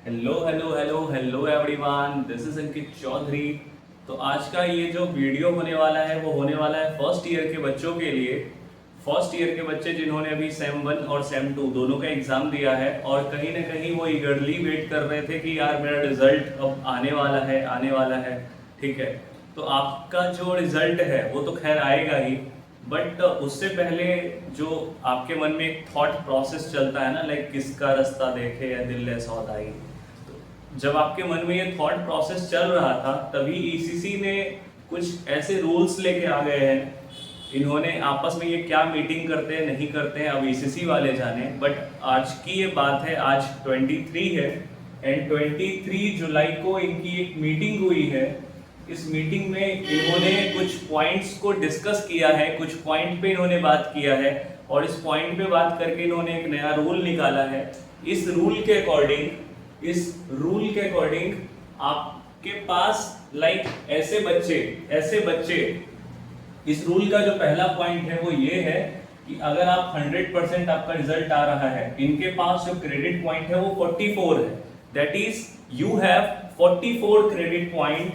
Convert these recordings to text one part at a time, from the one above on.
Hello hello hello hello everyone, this is Ankit Chaudhary. तो आज का ये जो वीडियो होने वाला है वो होने वाला है फर्स्ट ईयर के बच्चों के लिए। फर्स्ट ईयर के बच्चे जिन्होंने अभी सेम 1 और सेम 2 दोनों का एग्ज़ाम दिया है और कहीं ना कहीं वो ईगरली वेट कर रहे थे कि यार मेरा रिजल्ट अब आने वाला है आने वाला है। ठीक है, तो आपका जो रिजल्ट है वो तो खैर आएगा ही, बट उससे पहले जो आपके मन में एक थॉट प्रोसेस चलता है ना, लाइक किसका रास्ता देखे या दिल ले सौदाई। जब आपके मन में ये थॉट प्रोसेस चल रहा था तभी ईसीसी ने कुछ ऐसे रूल्स लेके आ गए हैं। इन्होंने आपस में ये क्या मीटिंग करते हैं नहीं करते हैं अब ईसीसी वाले जाने, बट आज की ये बात है, आज 23 है एंड 23 जुलाई को इनकी एक मीटिंग हुई है। इस मीटिंग में इन्होंने कुछ पॉइंट्स को डिस्कस किया है, कुछ पॉइंट पे इन्होंने बात किया है और इस पॉइंट पे बात करके इन्होंने एक नया रूल निकाला है। इस रूल के अकॉर्डिंग आपके पास ऐसे बच्चे इस रूल का जो पहला पॉइंट है वो ये है कि अगर आप 100% आपका रिजल्ट आ रहा है, इनके पास जो क्रेडिट पॉइंट है वो 44 है। That is you have 44 credit point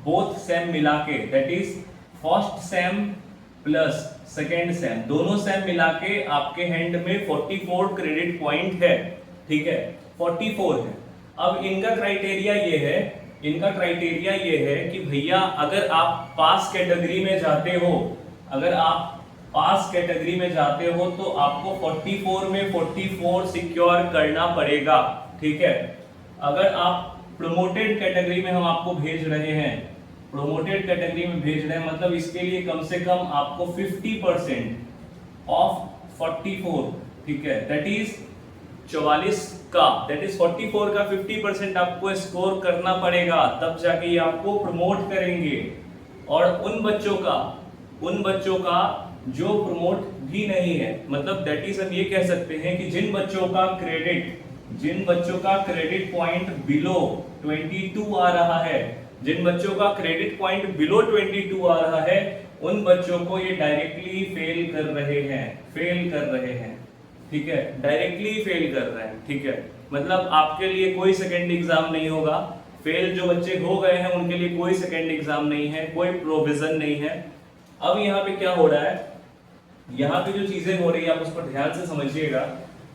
both same मिला के, that is first sem plus second same, दोनों सेम मिला के आपके हैंड में 44 क्रेडिट पॉइंट है। ठीक है, 44 है। अब इनका क्राइटेरिया ये है कि भैया अगर आप पास कैटेगरी में जाते हो तो आपको 44 में 44 सिक्योर करना पड़ेगा। ठीक है, अगर आप प्रोमोटेड कैटेगरी में हम आपको भेज रहे हैं, मतलब इसके लिए कम से कम आपको 50% ऑफ 44, ठीक है, दैट इज 44 का, दैट इज 44 का 50% आपको स्कोर करना पड़ेगा, तब जाके ये आपको प्रमोट करेंगे। और उन बच्चों का जो प्रमोट भी नहीं है, मतलब दैट इज हम ये कह सकते हैं कि जिन बच्चों का क्रेडिट पॉइंट बिलो 22 आ रहा है, उन बच्चों को ये डायरेक्टली फेल कर रहे हैं। ठीक है, डायरेक्टली फेल कर रहे हैं। ठीक है, मतलब आपके लिए कोई सेकेंड एग्जाम नहीं होगा। फेल जो बच्चे हो गए हैं उनके लिए कोई सेकेंड एग्जाम नहीं है, कोई प्रोविजन नहीं है। अब यहाँ पे क्या हो रहा है, यहाँ पे जो चीजें हो रही है आप उस पर ध्यान से समझिएगा।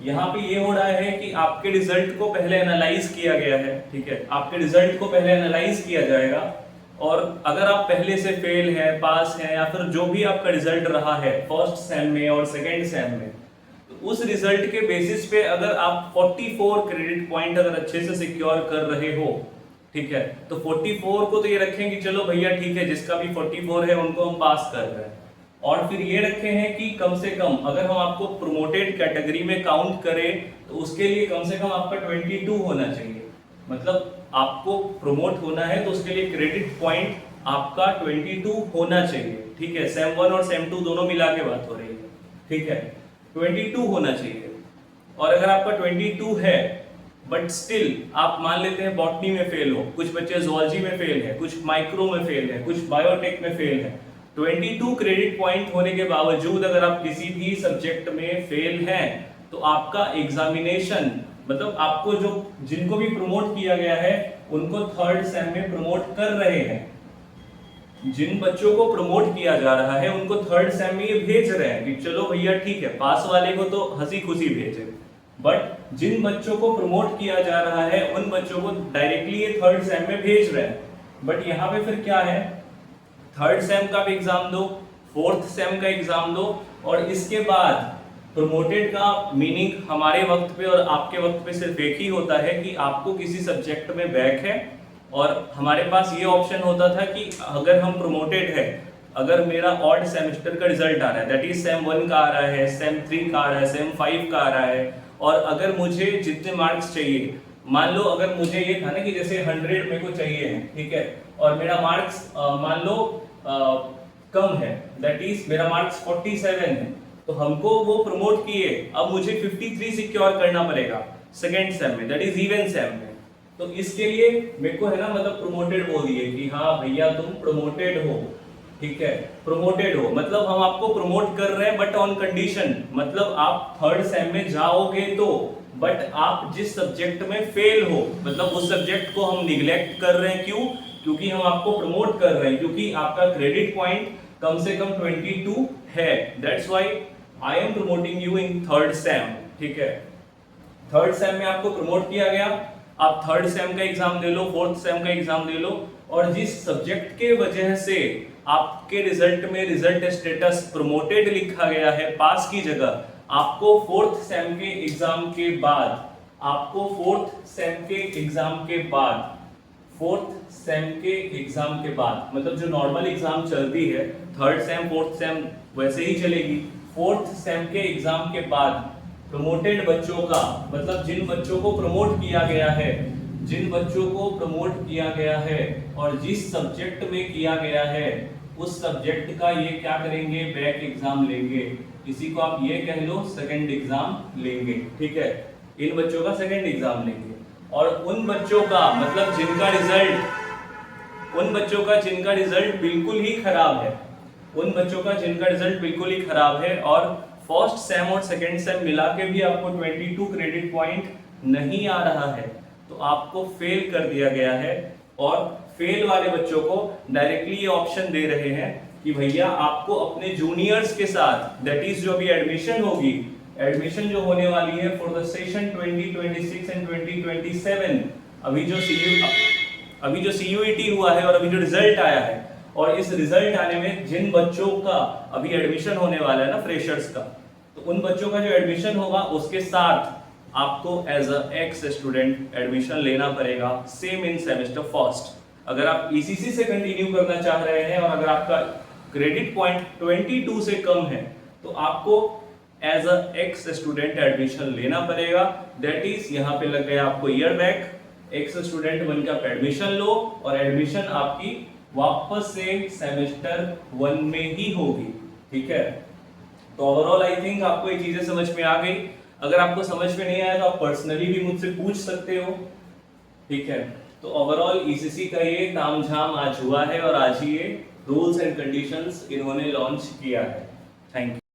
यहाँ पे ये हो रहा है कि आपके रिजल्ट को पहले एनालाइज किया गया है। ठीक है, आपके रिजल्ट को पहले एनालाइज किया जाएगा और अगर आप पहले से फेल है, पास है या फिर जो भी आपका रिजल्ट रहा है फर्स्ट सेम में और सेकेंड सेम में, उस रिजल्ट के बेसिस पे अगर आप 44 क्रेडिट पॉइंट अगर अच्छे से सिक्योर कर रहे हो, ठीक है, तो 44 को तो ये रखें कि चलो भैया ठीक है, जिसका भी 44 है उनको हम पास कर रहे हैं। और फिर ये रखे हैं कि कम से कम अगर हम आपको प्रोमोटेड कैटेगरी में काउंट करें तो उसके लिए कम से कम आपका 22 होना चाहिए। मतलब आपको प्रोमोट होना है तो उसके लिए क्रेडिट पॉइंट आपका 22 होना चाहिए। ठीक है, सेम 1 और सेम 2 दोनों मिला के बात हो रही है। ठीक है, 22 होना चाहिए। और अगर आपका 22 है बट स्टिल आप मान लेते हैं बॉटनी में फेल हो, कुछ बच्चे जूलॉजी में फेल है, कुछ माइक्रो में फेल है, कुछ बायोटेक में फेल है, 22 क्रेडिट पॉइंट होने के बावजूद अगर आप किसी भी सब्जेक्ट में फेल हैं तो आपका एग्जामिनेशन, मतलब आपको जो जिनको भी प्रमोट किया गया है उनको थर्ड सेम में प्रमोट कर रहे हैं। जिन बच्चों को प्रमोट किया जा रहा है उनको थर्ड सेम में ये भेज रहे हैं कि चलो भैया ठीक है, पास वाले को तो हंसी खुशी भेजे, बट जिन बच्चों को प्रमोट किया जा रहा है उन बच्चों को डायरेक्टली ये थर्ड सेम में भेज रहे हैं। बट यहाँ पे फिर क्या है, थर्ड सेम का भी एग्जाम दो, फोर्थ सेम का एग्जाम दो और इसके बाद प्रमोटेड का मीनिंग हमारे वक्त पे और आपके वक्त पे सिर्फ एक ही होता है कि आपको किसी सब्जेक्ट में बैक है और हमारे पास ये ऑप्शन होता था कि अगर हम प्रमोटेड है, अगर मेरा ऑड सेमेस्टर का रिजल्ट आ रहा है, दैट इज सेम 1 का आ रहा है, सेम 3 का आ रहा है, सेम 5 का आ रहा है, और अगर मुझे जितने मार्क्स चाहिए, मान लो अगर मुझे ये था ना कि जैसे 100 मेरे को चाहिए है, ठीक है, और मेरा मार्क्स मान लो कम है, दैट इज मेरा मार्क्स 47 है, तो हमको वो प्रमोट किए, अब मुझे 53 सिक्योर करना पड़ेगा सेकेंड सेम में, दैट इज इवन सेम में। तो इसके लिए मेरे को है ना, मतलब प्रमोटेड बोल दिए कि हाँ भैया तुम प्रमोटेड हो। ठीक है, प्रमोटेड हो मतलब हम आपको प्रमोट कर रहे हैं बट ऑन कंडीशन, मतलब आप थर्ड सेम में जाओगे तो बट आप जिस सब्जेक्ट में फेल हो, मतलब उस सब्जेक्ट को हम निग्लेक्ट कर रहे हैं, क्यों? क्योंकि हम आपको प्रमोट कर रहे हैं, क्योंकि आपका क्रेडिट पॉइंट कम से कम 22 है, that's why I am promoting you in third same. ठीक है, थर्ड सेम में आपको प्रमोट किया गया, आप थर्ड सेम का एग्जाम दे लो, फोर्थ सेम का एग्जाम दे लो, और जिस सब्जेक्ट के वजह से आपके रिजल्ट में रिजल्ट स्टेटस प्रमोटेड लिखा गया है पास की जगह, आपको फोर्थ सेम के एग्जाम के बाद, आपको फोर्थ सेम के एग्जाम के बाद, फोर्थ सेम के एग्जाम के बाद, मतलब जो नॉर्मल एग्जाम चलती है थर्ड सेम फोर्थ सेम वैसे ही चलेगी, फोर्थ सेम के एग्जाम के बाद प्रमोटेड बच्चों का, मतलब जिन बच्चों को प्रमोट किया गया है, जिन बच्चों को प्रमोट किया गया है और जिस सब्जेक्ट में किया गया है उस सब्जेक्ट का ये क्या करेंगे, बैक एग्जाम लेंगे, इसी को आप ये कह लो सेकंड एग्जाम लेंगे। ठीक है, इन बच्चों का सेकंड एग्जाम लेंगे, और उन बच्चों का मतलब जिनका रिजल्ट, उन बच्चों का जिनका रिजल्ट बिल्कुल ही खराब है, उन बच्चों का जिनका रिजल्ट बिल्कुल ही खराब है और फर्स्ट सेम और सेकंड सेम मिला के भी आपको 22 क्रेडिट पॉइंट नहीं आ रहा है, तो आपको फेल कर दिया गया है। और फेल वाले बच्चों को डायरेक्टली ये ऑप्शन दे रहे हैं कि भैया आपको अपने जूनियर्स के साथ, दैट इज जो अभी एडमिशन होगी, एडमिशन जो होने वाली है फॉर द सेशन 2026 एंड 2027, अभी जो CUET हुआ है और अभी जो रिजल्ट आया है, और इस रिजल्ट आने में जिन बच्चों का अभी एडमिशन होने वाला है ना फ्रेशर्स का, तो उन बच्चों का जो एडमिशन होगा उसके साथ आपको as a ex student admission लेना पड़ेगा, सेम इन सेमेस्टर फर्स्ट। अगर आप ECC से कंटिन्यू करना चाह रहे हैं और अगर आपका क्रेडिट पॉइंट 22 से कम है तो आपको as a ex student admission लेना पड़ेगा, दैट इज यहाँ पे लग गया आपको ईयर बैक, एक्स स्टूडेंट बनकर आप एडमिशन लो और एडमिशन आपकी वापस से सेमेस्टर 1 में ही होगी। ठीक है, तो ओवरऑल आई थिंक आपको ये चीजें समझ में आ गई। अगर आपको समझ में नहीं आया तो आप पर्सनली भी मुझसे पूछ सकते हो। ठीक है, तो ओवरऑल ECC का ये तामझाम आज हुआ है और आज ही ये रूल्स एंड कंडीशंस इन्होंने लॉन्च किया है। Thank you.